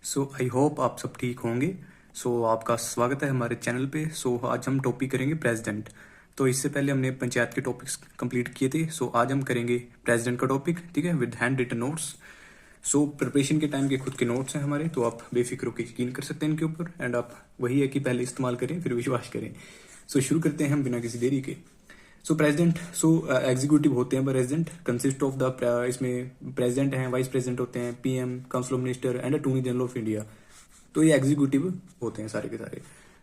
So I hope आप सब ठीक होंगे। आपका स्वागत है हमारे चैनल पे। आज हम टॉपिक करेंगे प्रेसिडेंट। तो इससे पहले हमने पंचायत के टॉपिक्स कंप्लीट किए थे। आज हम करेंगे प्रेसिडेंट का टॉपिक, ठीक है, with hand written notes. Preparation के टाइम के खुद के नोट्स हैं हमारे, तो आप बेफिक्र होकर यकीन कर सकते हैं इनके ऊपर। एंड आप वही है कि पहले इस्तेमाल करें फिर विश्वास करें। शुरू करते हैं हम बिना किसी देरी के। प्रेसिडेंट एग्जीक्यूटिव होते हैं। प्रेसिडेंट कंसिस्ट ऑफ द, इसमें प्रेसिडेंट हैं, वाइस प्रेसिडेंट होते हैं, PM, council of minister and attorney general of India. तो ये एग्जीक्यूटिव होते हैं सारे के सारे।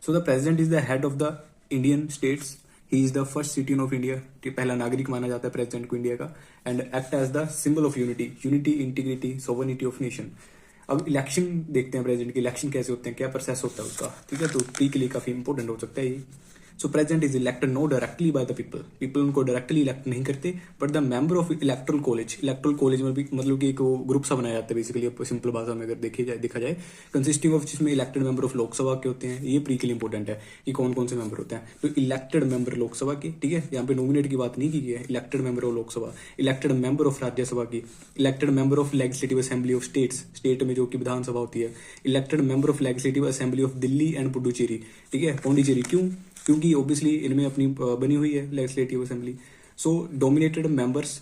The president is the head of the Indian states. He is the first citizen of India. पहला नागरिक माना जाता है प्रेसिडेंट को इंडिया का। And act as the symbol of unity, integrity, sovereignty of nation. अब इलेक्शन देखते हैं प्रेसिडेंट के। इलेक्शन कैसे होते हैं, क्या प्रोसेस होता है उसका, ठीक है। तो पी के लिए काफी इंपॉर्टेंट हो सकता है ये। President is elected no directly by the people. People उनको डायरेक्टली इलेक्ट नहीं करते, but the member of electoral college. Electoral college में भी मतलब कि एक ग्रुप सा बनाया जाता है बेसिकली, सिंपल भाषा में अगर देखा जाए, कंसिस्टिंग ऑफ, जिसमें इलेक्टेड मेंबर ऑफ लोकसभा के होते हैं। ये प्री के लिए इंपॉर्टेंट है कि कौन कौन से मेंबर होते हैं। तो इलेक्टेड मेंबर लोकसभा के, ठीक है, यहाँ पे नॉमिनेट की बात नहीं की गई है। Elected member of Lok Sabha, elected member of Rajya Sabha की, elected member of legislative assembly of states, state में जो कि विधानसभा होती है, elected member of legislative assembly of Delhi and Puducherry, ठीक है, पौंडीचेरी। क्यों? क्योंकि ऑब्वियसली इनमें अपनी बनी हुई है legislative assembly. Nominated members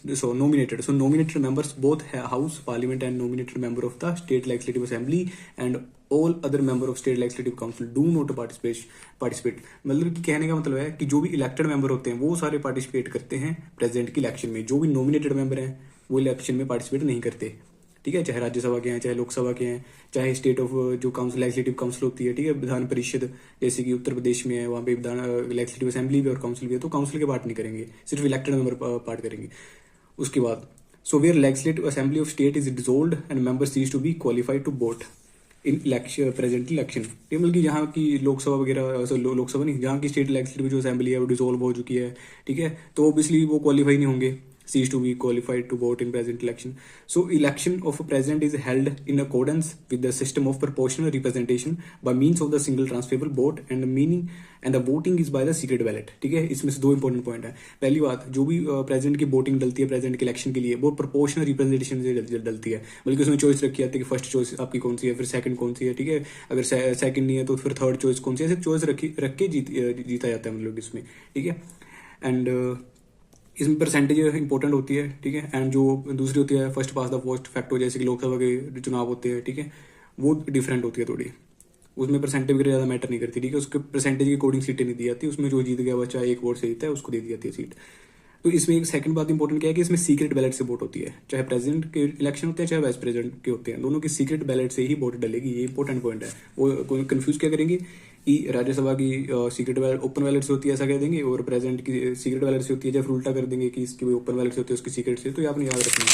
both house parliament and nominated member of the state legislative assembly and all other member of state legislative council do not participate. मतलब कि कहने का मतलब है कि जो भी इलेक्टेड मेंबर होते हैं वो सारे पार्टिसिपेट करते हैं प्रेसिडेंट की इलेक्शन में। जो भी नॉमिनेटेड मेंबर हैं वो इलेक्शन में पार्टिसिपेट नहीं करते, ठीक है, चाहे राज्यसभा के हैं, चाहे लोकसभा के हैं, चाहे स्टेट ऑफ जो काउंसिल लेजिस्लेटिव काउंसिल होती है, ठीक है, विधान परिषद, जैसे कि उत्तर प्रदेश में है, वहाँ पे विधान लेजिस्लेटिव असेंबली भी और काउंसिल भी है। तो काउंसिल के पार्ट नहीं करेंगे, सिर्फ इलेक्टेड मेंबर पार्ट करेंगे। उसके बाद where legislative assembly of state is dissolved and member cease to be qualified to vote in election, present election. मतलब कि जहाँ की लोकसभा वगैरह, लोकसभा नहीं, जहाँ की स्टेट लेजिस्लेटिव जो असेंबली है वो डिसॉल्व हो चुकी है, ठीक है, तो ऑब्वियसली वो क्वालिफाई नहीं होंगे, cease to be qualified to vote in present election. Election of a president is held in accordance with the system of proportional representation by means of the single transferable vote and the voting is by the secret ballot, ठीक है। इसमें से दो important point है। पहली बात, जो भी प्रेसिडेंट की वोटिंग डलती है प्रेसिडेंट के इलेक्शन के लिए, वो प्रोपोर्शनल रिप्रेजेंटेशन से डलती है। बल्कि उसमें चॉइस रखी जाती है कि फर्स्ट चॉइस आपकी कौन सी है, फिर सेकंड कौन सी है, ठीक है, अगर सेकंड नहीं है तो फिर थर्ड चॉइस कौन सी है, ऐसे चॉइस रख के जीता जाता है मतलब इसमें, ठीक है। एंड इसमें परसेंटेज इंपॉर्टेंट होती है, ठीक है। एंड जो दूसरी होती है first pass the post factor, जैसे कि लोकसभा के चुनाव होते हैं, ठीक है, वो डिफरेंट होती है थोड़ी। उसमें परसेंटेज वगैरह ज़्यादा मैटर नहीं करती, ठीक है। उसके परसेंटेज के अकॉर्डिंग सीटें नहीं दी जाती, उसमें जो जीत गया बच्चा एक वोट से जीता है उसको दे दी जाती है सीट। तो इसमें एक सेकंड बात इंपॉर्टेंट क्या है कि इसमें सीक्रेट बैलेट से वोट होती है। चाहे प्रेसिडेंट के इलेक्शन होते हैं चाहे वाइस प्रेसिडेंट के होते हैं, दोनों की सीक्रेट बैलेट से ही वोट डलेगी। ये इंपॉर्टेंट पॉइंट है। वो कंफ्यूज क्या करेंगे कि राज्यसभा की सीक्रेट बैलेट ओपन बैलेट से होती है ऐसा कह देंगे, और प्रेसिडेंट की सीक्रेट बैलेट से होती है, या फिर उल्टा कर देंगे कि इसकी ओपन बैलेट से होती है उसकी सीक्रेट से। तो ये आपने याद रखना है।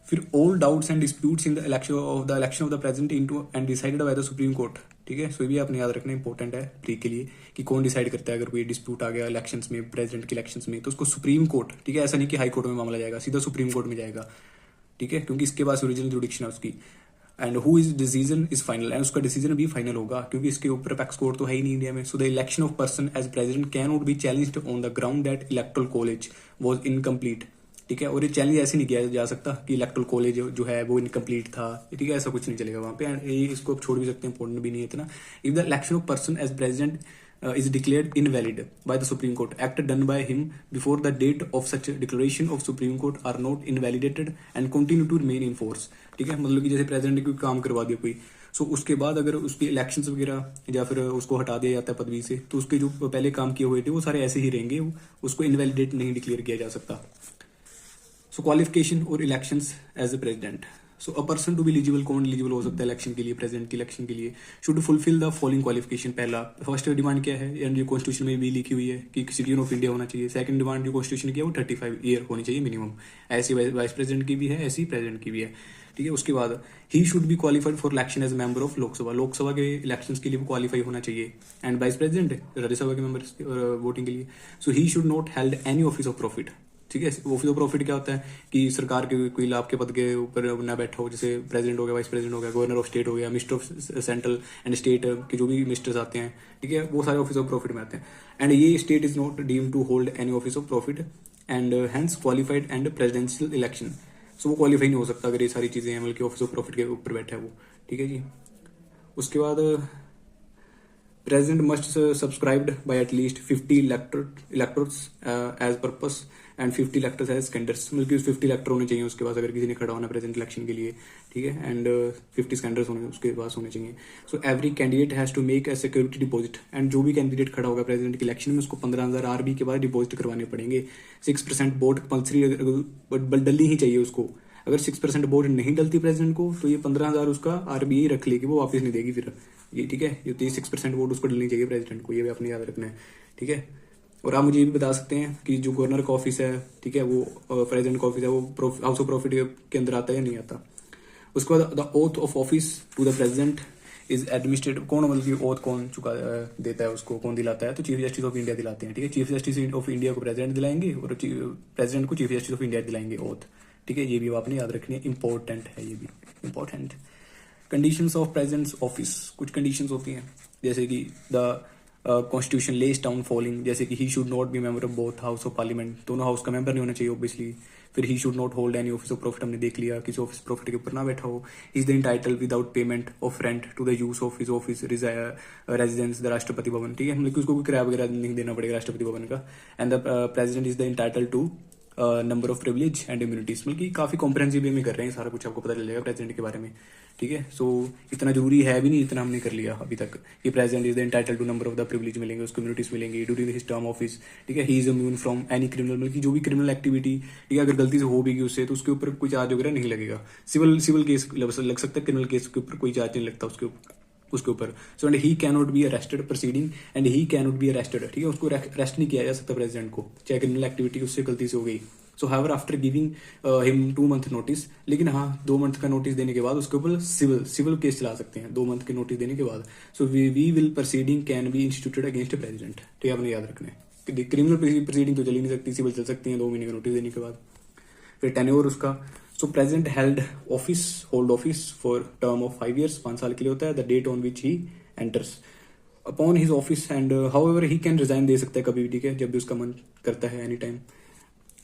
फिर all doubts and disputes in the election of the president into and decided by the supreme court, ठीक है। ये भी आपने याद रखना इंपॉर्टेंट है प्री के लिए कि कौन डिसाइड करता है अगर कोई डिस्प्यूट आ गया इलेक्शंस में, प्रेसिडेंट के इलेक्शंस में, तो उसको सुप्रीम कोर्ट, ठीक है, ऐसा नहीं कि हाई कोर्ट में मामला जाएगा, सीधा सुप्रीम कोर्ट में जाएगा, ठीक है, क्योंकि इसके पास ओरिजिनल जुडिक्शन है उसकी। And who is decision is final, and उसका डिसीजन भी फाइनल होगा क्योंकि इसके ऊपर अपेक्स कोर्ट तो है ही नहीं इंडिया में। The election of person as president can not be challenged on the ground that electoral college was incomplete, ठीक है। और ये चैलेंज ऐसे नहीं किया जा सकता कि इलेक्टोरल कॉलेज जो है वो इनकम्प्लीट था, ठीक है, ऐसा कुछ नहीं चलेगा वहाँ पे। एंड ये इसको आप छोड़ भी सकते हैं, इंपॉर्टेंट भी नहीं है इतना। If the election of person as president is declared invalid by the Supreme Court, act done by him before the date of such declaration of Supreme Court are not invalidated and continue to remain in force, ठीक है। मतलब कि जैसे president ने कोई काम करवा दिया कोई, उसके बाद अगर उसके इलेक्शंस वगैरह या फिर उसको हटा दिया जाता है पदवी से, तो उसके जो पहले काम किए हुए थे वो सारे ऐसे ही रहेंगे, उसको इनवैलिडेट नहीं डिक्लेयर किया जा सकता। क्वालिफिकेशन और elections as a president. A person to be eligible, कौन एलिजिबल हो सकता है इलेक्शन के लिए, प्रेसिडेंट के इलेक्शन के लिए, should fulfil the following qualification. पहला, फर्स्ट डिमांड क्या है, एंड जो कॉन्स्टिट्यूशन में भी लिखी हुई है कि सिटीजन ऑफ इंडिया होना चाहिए। सेकंड डिमांड जो कॉन्स्टिट्यूशन की है वो 35 ईयर होनी चाहिए मिनिमम। ऐसी वाइस प्रेसिडेंट की भी है, ऐसी प्रेसिडेंट की भी है, ठीक है। उसके बाद he should be qualified for election as member of Lok Sabha, Lok Sabha के इलेक्शंस के लिए वो क्वालिफाई होना चाहिए। एंड वाइस प्रेसिडेंट राज्यसभा के मेंबर्स वोटिंग के लिए। ही should not held any office of profit, ठीक है। ऑफिस ऑफ प्रॉफिट क्या होता है कि सरकार के कोई लाभ के पद के ऊपर ना बैठा हो, जैसे प्रेसिडेंट हो गया, वाइस प्रेसिडेंट हो गया, गवर्नर ऑफ स्टेट हो गया, minister of central and state के जो भी मिनिस्टर्स आते हैं, ठीक है, वो सारे ऑफिस ऑफ प्रॉफिट में आते हैं। एंड ये state is not deem to hold any office of profit and hence qualified and presidential election. So वो क्वालिफाई नहीं हो सकता अगर ये सारी चीज़ें हैं, मतलब कि ऑफिस ऑफ प्रॉफिट के ऊपर बैठा है वो, ठीक है जी। उसके बाद President must subscribed by at least 50 electors as purpose and 50 electors as scanders, मतलब कि उस 50 इलेक्टर होने चाहिए उसके पास अगर किसी ने खड़ा होना प्रेसिडेंट इलेक्शन के लिए, ठीक है। एंड 50 स्कैंडर्स होने उसके पास होने चाहिए। So every candidate has to make a security deposit, and जो भी कैंडिडेट खड़ा होगा प्रेसिडेंट के इलेक्शन में उसको 15,000 RB के बाद डिपॉजिट करवाने पड़ेंगे। 6% वोट कंपल्सरी डलनी ही चाहिए उसको। अगर 6% वोट नहीं डलती प्रेसिडेंट को तो ये 15,000 उसका RBI रख लेगी, वो वापस नहीं देगी फिर ये, ठीक है। ये 6% वोट उसको डलनी चाहिए प्रेसिडेंट को, ये भी आपने याद रखना है, ठीक है। और आप मुझे ये भी बता सकते हैं कि जो गवर्नर का ऑफिस है, ठीक है, वो प्रेसिडेंट का ऑफिस है, वो हाउस ऑफ प्रॉफिट के अंदर आता है या नहीं आता। उसके बाद the oath of office to the president is administrative, कौन मतलब कि ओथ कौन चुका देता है उसको, कौन दिलाता है, तो चीफ जस्टिस ऑफ इंडिया दिलाते हैं, ठीक है। चीफ जस्टिस ऑफ इंडिया को प्रेसिडेंट दिलाएंगे और प्रेसिडेंट को चीफ जस्टिस ऑफ इंडिया दिलाएंगे ओथ, ठीक है। ये भी आपने याद रखनी है, इंपॉर्टेंट है ये भी, important. Conditions of president's office, कुछ कंडीशंस होती हैं जैसे कि the constitution lays down following, जैसे कि he should not be member of both house of parliament, दोनों हाउस का मेंबर नहीं होना चाहिए ऑब्वियसली। फिर he should not hold any office of profit, हमने देख लिया किसी ऑफिस प्रॉफिट के ऊपर ना बैठा हो। Is the entitle without payment of rent to the use of his office residence the Rashtrapati Bhavan, ठीक है, मतलब कि उसको कोई किराया वगैरह नहीं देना पड़ेगा राष्ट्रपति भवन का। And the president is the entitle to number of privilege and immunities, मतलब कि काफी कॉम्प्रहेंसिव वे में कर रहे हैं, सारा कुछ आपको पता चलेगा प्रेसिडेंट के बारे में, ठीक है। सो इतना जरूरी है भी नहीं, इतना हमने कर लिया अभी तक कि president is the entitle to number of the privilege मिलेंगे, उसको इम्यूनिटीज मिलेंगी ड्यूरिंग हिज टर्म ऑफिस, ठीक है। He is immune from any criminal, मतलब कि जो भी क्रिमिनल एक्टिविटी, ठीक है, अगर गलती से हो भी गई उससे तो उसके ऊपर कोई चार्ज वगैरह नहीं लगेगा। सिविल केस लग सकता है, क्रिमिनल केस के ऊपर कोई चार्ज नहीं लगता उसके ऊपर। So and he cannot be arrested proceeding and he cannot be arrested, ठीक है, उसको अरेस्ट नहीं किया जा सकता प्रेसिडेंट को, चाहे क्रिमिनल एक्टिविटी उससे गलती से हो गई। सो however after giving him 2 month notice, लेकिन हाँ 2 month का नोटिस देने के बाद उसके ऊपर सिविल केस चला सकते हैं 2 month के नोटिस देने के बाद। So we will proceeding can be instituted against president, ठीक है, आपने याद रखना है। क्रिमिनल प्रोसीडिंग तो चल ही नहीं सकती, सिविल चल सकती है 2 महीने का नोटिस देने के बाद। फिर टेन्योर उसका, so president hold office for term of 5 years, 5 साल के लिए होता है। The date on which he enters upon his office and however he can resign दे सकता है कभी भी, ठीक है, जब भी उसका मन करता है, any time.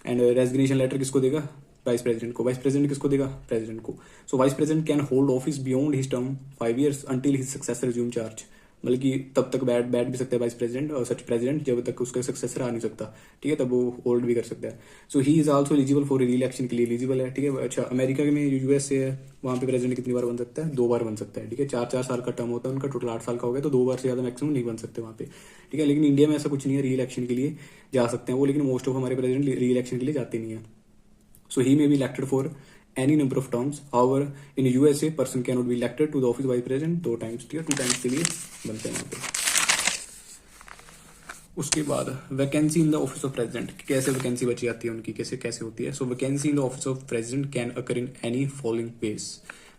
And resignation letter किसको देगा, वाइस प्रेसिडेंट को। वाइस प्रेसिडेंट किसको देगा, प्रेसिडेंट को। So vice president can hold office beyond his term 5 years until his successor resume charge, मतलब कि तब तक बैठ भी सकता है वाइस प्रेसिडेंट और सच प्रेसिडेंट जब तक उसका सक्सेसर आ नहीं सकता, ठीक है, तब वो होल्ड भी कर सकता है। So he is also eligible for re election के लिए एलिजिबल है, ठीक है। अच्छा, अमेरिका में US से है, वहाँ पे प्रेसिडेंट कितनी बार बन सकता है, 2 बार बन सकता है, ठीक है। 4-4 साल का टर्म होता है उनका, टोटल 8 साल का हो गया तो 2 बार से ज्यादा मैक्सिमम नहीं बन सकते वहाँ पे, ठीक है। लेकिन इंडिया में ऐसा कुछ नहीं है, री इलेक्शन के लिए जा सकते हैं वो, लेकिन मोस्ट ऑफ हमारे प्रेसिडेंट री इलेक्शन के लिए जाते नहीं है। So he may be elected for any number of terms, however in USA person cannot be elected to the office vice president 2 times, ठीक है, 2 times के लिए बनते हैं वहाँ पे। उसके बाद vacancy in the office of president, कैसे वैकेंसी बची जाती है उनकी, कैसे होती है। So vacancy in the office of president can occur in any following ways.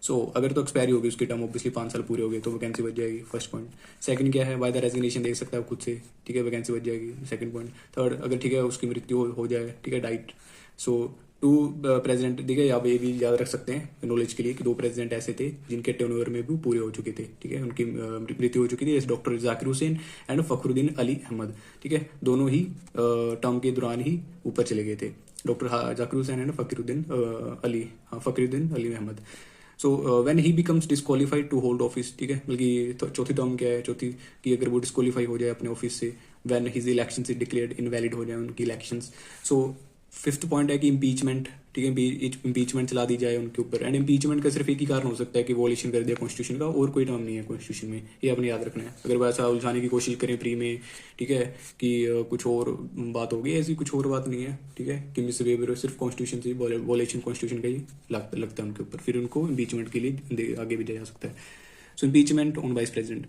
So अगर तो एक्सपायरी होगी उसकी टर्म, ऑब्वियसली 5 साल पूरे हो गए तो वैकेंसी बच जाएगी, फर्स्ट पॉइंट। सेकंड क्या है, बाय द रेजिग्नेशन दे सकता है खुद से, ठीक है, वैकेंसी बच जाएगी, सेकंड पॉइंट। थर्ड, अगर ठीक है उसकी मृत्यु हो जाए, ठीक है, डाइट। सो 2 प्रेसिडेंट, ठीक है, आप ये भी याद रख सकते हैं नॉलेज के लिए कि 2 प्रेसिडेंट ऐसे थे जिनके टेन्योर में भी पूरे हो चुके थे, ठीक है, उनकी मृत्यु हो चुकी थी, जैसे डॉक्टर जाकिर हुसैन एंड फखरुद्दीन अली अहमद, ठीक है, दोनों ही टर्म के दौरान ही ऊपर चले गए थे, doctor Zakir Hussain and Fakhruddin Ali Ahmed. So when he becomes disqualified to hold office, ठीक है, बल्कि चौथी टर्म क्या है, चौथी की अगर वो डिस्क्वालीफाई हो जाए अपने ऑफिस से, व्हेन हिज इलेक्शन से डिक्लेयर्ड इनवैलिड हो जाए उनकी इलेक्शंस। सो 5th पॉइंट है कि इम्पीचमेंट, ठीक है, इम्पीचमेंट चला दी जाए उनके ऊपर। एंड इम्पीचमेंट का सिर्फ एक ही कारण हो सकता है कि वॉल्यूशन कर दिया कॉन्स्टिट्यूशन का, और कोई टर्म नहीं है कॉन्स्टिट्यूशन में, ये आपने याद रखना है। अगर वैसा उलझाने की कोशिश करें प्री में, ठीक है, कि कुछ और बात होगी, ऐसी कुछ और बात नहीं है, ठीक है, कि मिसबिहेवियर सिर्फ कॉन्स्टिट्यूशन से वॉल्यूशन कॉन्स्टिट्यूशन का ही लगता है उनके ऊपर, फिर उनको इम्पीचमेंट के लिए आगे भेजा जा सकता है। So impeachment on vice president,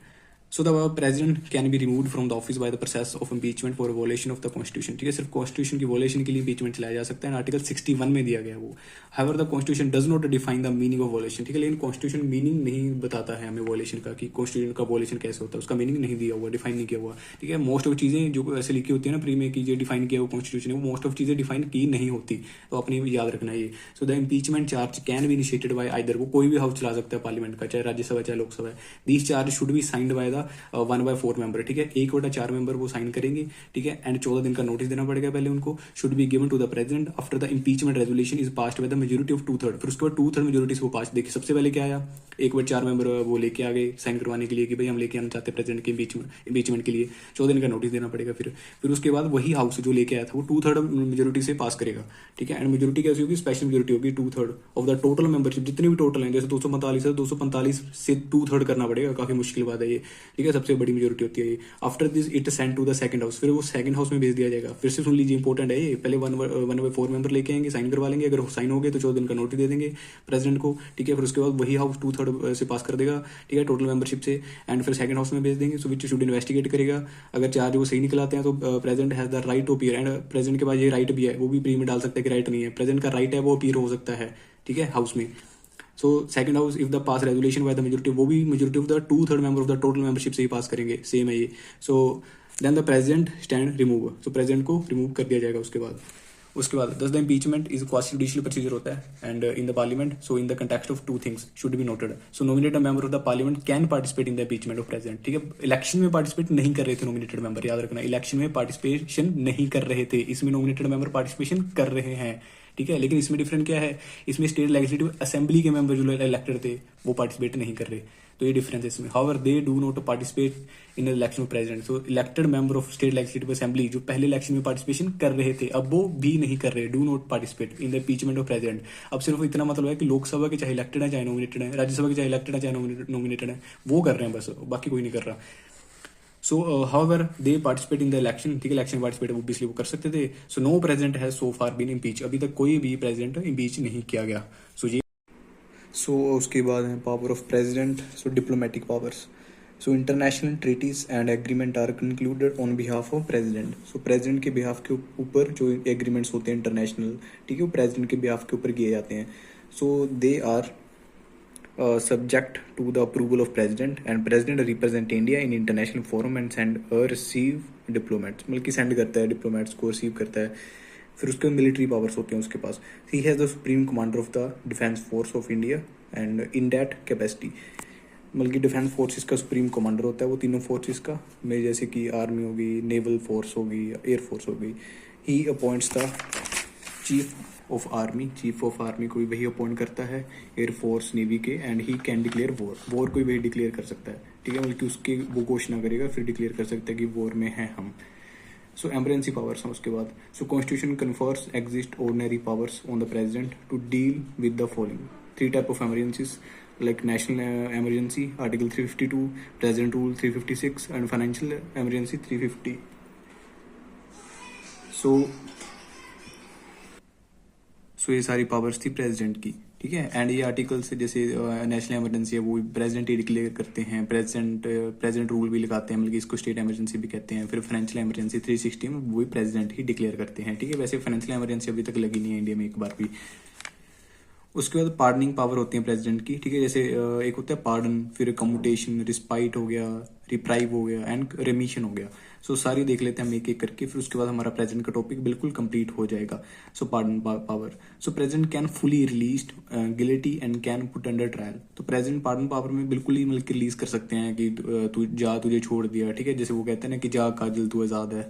so the president can be removed from the office by the process of impeachment for violation of the constitution, ठीक है, सिर्फ कॉन्स्टिट्यूशन की वॉलेशन के लिए इम्पीचमेंट चलाया जा सकता है। आर्टिकल 61 में दिया गया है वो। However the constitution does not define the meaning of वॉलेशन, ठीक है, लेकिन कॉन्स्टिट्यूशन मीनिंग नहीं बताता है हमें वॉलेशन का, कि कॉन्स्टिट्यूशन का वॉलेशन कैसे होता है, उसका मीनिंग नहीं दिया हुआ, डिफाइन नहीं किया हुआ, ठीक है। मोस्ट ऑफ चीजें जो ऐसे लिखी होती है ना प्री में कि जो डिफाइन किया हुआ कॉन्स्टिट्यूशन है, वो मोस्ट ऑफ चीजें डिफाइन की नहीं होती, तो अपनी याद रखना है ये। So the impeachment charge can be initiated by either, वो कोई भी हाउस चला सकता है पार्लियामेंट का, चाहे राज्यसभा चाहे लोकसभा है। These charge should be signed by the 1/4 member, ठीक है, 1/4 मेंबर वो साइन करेंगे, ठीक है, एंड 14 दिन का नोटिस देना पड़ेगा पहले उनको, should be given to the president after the impeachment resolution is passed by the majority of 2/3। फिर उसके बाद 2/3 मेजोरिटी से वो पास, देखिए सबसे पहले क्या आया, 1/4 मेंबर वो लेके आ गए साइन करवाने के लिए कि भाई हम लेके आना चाहते हैं प्रेसिडेंट के इम्पीचमेंट के लिए, 14 दिन का नोटिस देना पड़ेगा। फिर उसके बाद वही हाउस जो लेके आया था वो 2/3 मेजोरिटी से पास करेगा, ठीक है, एंड मेजोरिटी कैसी होगी, स्पेशल मेजोरिटी होगी 2/3 ऑफ द टोटल मेंबरशिप, जितने भी टोटल हैं, जैसे 245 है, 245 से 2/3 करना पड़ेगा, काफी मुश्किल बात है ये, ठीक है, सबसे बड़ी मेजोरिटी होती है ये। After this it send to the second house, फिर वो सेकंड हाउस में भेज दिया जाएगा। फिर से सुन लीजिए, इंपॉर्टेंट है ये, पहले 1/4 मेंबर लेके आएंगे, साइन करवा लेंगे, अगर साइन हो गए तो 14 दिन का नोटिस दे देंगे प्रेसिडेंट को, ठीक है, फिर उसके बाद वही हाउस 2/3 से पास कर देगा, ठीक है, टोटल मेंबरशिप से, एंड फिर सेकंड हाउस में भेज देंगे, सो विच शुड इन्वेस्टिगेट करेगा। अगर चार्ज वो सही निकलाते हैं तो president has the right to appear, and president के पास ये राइट भी है, वो भी प्री में डाल सकता है कि राइट नहीं है, प्रेसिडेंट का राइट है वो अपीयर हो सकता है, ठीक है, हाउस में। So second house if the pass resolution by the majority, वो भी majority of the 2/3 member of the total membership से ही पास करेंगे, सेम है ये। So then the president stand remove, so president को रिमूव कर दिया जाएगा उसके बाद thus the impeachment is quasi judicial procedure होता है and in the parliament, so in the context of 2 things should be noted. So nominated member of the parliament can participate in the impeachment of president, ठीक है, election में participate नहीं कर रहे थे nominated member, याद रखना, इलेक्शन में पार्टिसिपेशन नहीं कर रहे थे, इसमें नॉमिनेटेड मेंबर पार्टिसिपेशन कर रहे हैं, ठीक है, लेकिन इसमें डिफरेंट क्या है, इसमें स्टेट लेजिस्लेटिव असेंबली के मेंबर जो इलेक्टेड थे वो पार्टिसिपेट नहीं कर रहे, तो ये डिफरेंस है इसमें। However they do not participate in election of president, so elected member of state legislative assembly जो पहले इलेक्शन में पार्टिसिपेशन कर रहे थे अब वो भी नहीं कर रहे, do not participate in the impeachment of president. अब सिर्फ इतना मतलब है कि लोकसभा के चाहे इलेक्टेड है चाहे नॉमिनेटेड है, राज्यसभा के चाहे इलेक्टेड है चाहे नॉमिनेटेड है, वो कर रहे हैं बस, बाकी कोई नहीं कर रहा। So however they participate in the election, ठीक है, इलेक्शन पार्टिसिपेट ऑब्वियसली वो कर सकते थे। So no president has so far been impeach, अभी तक कोई भी प्रेसिडेंट इम्पीच नहीं किया गया। सो उसके बाद है power of president, so diplomatic powers, so international treaties and agreement are concluded on behalf of president, so president के बिहाफ के ऊपर जो एग्रीमेंट्स होते हैं इंटरनेशनल, ठीक है, वो प्रेसिडेंट के बिहाफ के ऊपर किए जाते हैं। So they are subject to the approval of president and president represent India in international forum and send receive diplomats, मतलब कि send करता है डिप्लोमेट्स को, रिसीव करता है। फिर उसके मिलिट्री पावर्स होते हैं उसके पास, he has the supreme commander of the defence force of India and in that capacity, मतलब कि डिफेंस फोर्सेस का सुप्रीम कमांडर होता है वो तीनों फोर्सेस का, में जैसे कि आर्मी होगी, नेवल फोर्स होगी, एयर फोर्स होगी। He appoints the chief of army को भी वही अपॉइंट करता है, एयरफोर्स नेवी के, and he can declare war को भी वही डिक्लेयर कर सकता है, ठीक है, मतलब कि उसकी वो घोषणा करेगा फिर डिक्लेयर कर सकता है कि वॉर में हैं हम। सो एमरजेंसी पावर्स हैं उसके बाद, so constitution confers extraordinary powers on the president to deal with the following 3 type of emergencies, like national emergency article 352, president rule 356 and financial emergency 350. सो ये सारी पावर्स थी प्रेसिडेंट की, ठीक है, एंड ये आर्टिकल से जैसे नेशनल इमरजेंसी है वो प्रेसिडेंट ही डिक्लेयर करते हैं, प्रेसिडेंट रूल भी लगाते हैं, मतलब कि इसको स्टेट इमरजेंसी भी कहते हैं। फिर फाइनेंशियल इमरजेंसी 360 में वो भी प्रेसिडेंट ही डिक्लेयर करते हैं, ठीक है, वैसे फाइनेंशियल इमरजेंसी अभी तक लगी नहीं है इंडिया में एक बार भी। उसके बाद पार्डनिंग पावर होती है प्रेसिडेंट की, ठीक है, जैसे एक होता है पार्डन, फिर कम्यूटेशन, रिस्पाइट हो गया, रिप्राइव हो गया एंड रेमिशन हो गया। सो सारी देख लेते हैं हम एक एक करके, फिर उसके बाद हमारा प्रेसिडेंट का टॉपिक बिल्कुल कंप्लीट हो जाएगा। So pardon power, so president can fully release guilty and can put under trial, तो प्रेसिडेंट पार्डन पावर में बिल्कुल ही मतलब रिलीज कर सकते हैं कि तू जा, तुझे छोड़ दिया, ठीक है, जैसे वो कहते हैं ना कि जा काजल तू आजाद है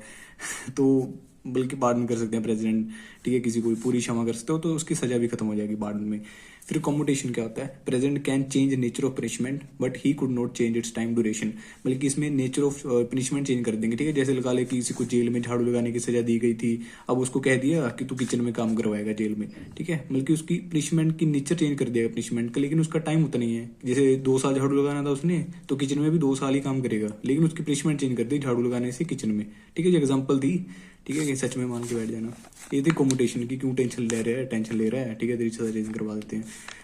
तो बल्कि पार्डन कर सकते हैं प्रेसिडेंट, ठीक है, किसी को भी पूरी क्षमा कर सकते हो तो उसकी सजा भी खत्म हो जाएगी पार्डन में। फिर कम्यूटेशन क्या होता है, president can change nature of punishment but he could not change it's time duration, बल्कि इसमें नेचर ऑफ पनिशमेंट चेंज कर देंगे, ठीक है, जैसे लगा ले कि किसी को जेल में झाड़ू लगाने की सजा दी गई थी, अब उसको कह दिया कि तू किचन में काम करवाएगा जेल में, ठीक है, बल्कि उसकी पनिशमेंट की नेचर चेंज कर दिया पनिशमेंट का, लेकिन उसका टाइम उतना ही है, जैसे 2 साल झाड़ू लगाना था उसने तो किचन में भी 2 साल ही काम करेगा, लेकिन उसकी पनिशमेंट चेंज कर दी झाड़ू लगाने से किचन में, ठीक है, ये एग्जाम्पल दी, ठीक है, कि सच में मान के बैठ जाना। ये थी कम्यूटेशन की, क्यों टेंशन ले रहा है, ठीक है, तेरी सजा चेंज करवा देते हैं।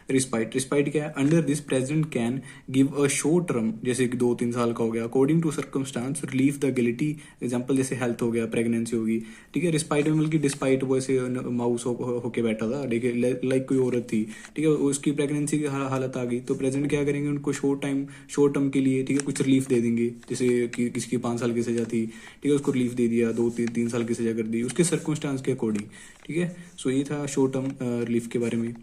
रिस्पाइट क्या है, under this president can give a short term, जैसे कि 2-3 साल का हो गया, according to circumstance relief the guilty, example जैसे हेल्थ हो गया, प्रेगनेंसी होगी, ठीक है, रिस्पाइट में मतलब कि डिस्पाइट वो ऐसे माउस होके बैठा था, ठीक है, लाइक कोई औरत थी, ठीक है, उसकी प्रेगनेंसी की हालत आ गई तो प्रेसिडेंट क्या करेंगे, उनको शॉर्ट टर्म के लिए, ठीक है, कुछ रिलीफ दे देंगे, जैसे कि किसी की 5 साल की सजा थी, ठीक है, उसको रिलीफ दे दिया, 2-3 साल की सजा कर दी उसके सर्कमस्टांस के अकॉर्डिंग, ठीक है। सो ये था शॉर्ट टर्म रिलीफ के बारे में।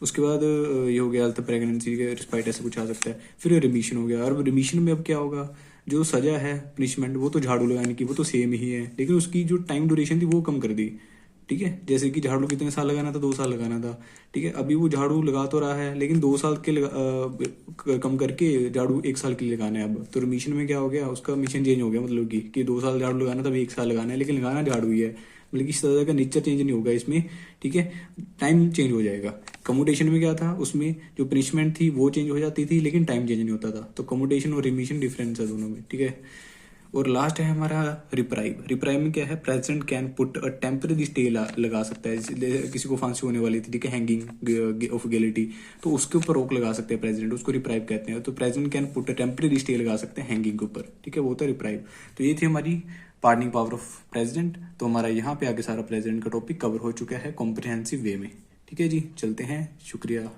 उसके बाद ये हो गया हेल्थ प्रेगनेंसी के रिस्पाइट ऐसा कुछ आ सकता है। फिर रिमीशन हो गया, और रिमीशन में अब क्या होगा, जो सजा है पनिशमेंट वो तो झाड़ू लगाने की वो तो सेम ही है, लेकिन उसकी जो टाइम ड्यूरेशन थी वो कम कर दी। ठीक है, जैसे कि झाड़ू कितने साल लगाना था, 2 साल लगाना था। ठीक है, अभी वो झाड़ू लगा तो रहा है लेकिन 2 साल के कम करके झाड़ू 1 साल के लिए लगाना है अब। तो रिमीशन में क्या हो गया, उसका मिशन चेंज हो गया, मतलब कि 2 साल झाड़ू लगाना था, अभी 1 साल लगाना है, लेकिन लगाना झाड़ू ही है। मतलब किसी तरह का नेचर चेंज नहीं होगा इसमें। ठीक है, टाइम चेंज हो जाएगा। कम्यूटेशन में क्या था, उसमें जो पनिशमेंट थी वो चेंज हो जाती थी लेकिन टाइम चेंज नहीं होता था। तो कम्यूटेशन और रिमीशन डिफरेंस है दोनों में। ठीक है, और लास्ट है हमारा रिप्राइव। रिप्राइव में क्या है, president can put a temporary stay लगा सकता है। इसलिए किसी को फांसी होने वाली थी, ठीक है, हैंगिंग ऑफ गिलिटी, तो उसके ऊपर रोक लगा सकते हैं प्रेसिडेंट, उसको रिप्राइव कहते हैं। तो president can put a temporary stay लगा सकते हैं हैंगिंग के ऊपर। ठीक है, वो होता है रिप्राइव। तो ये थी हमारी पार्डनिंग पावर ऑफ प्रेसिडेंट। तो हमारा यहाँ पे आगे सारा प्रेसिडेंट का टॉपिक कवर हो चुका है कॉम्प्रिहेंसिव वे में। ठीक है जी, चलते हैं, शुक्रिया।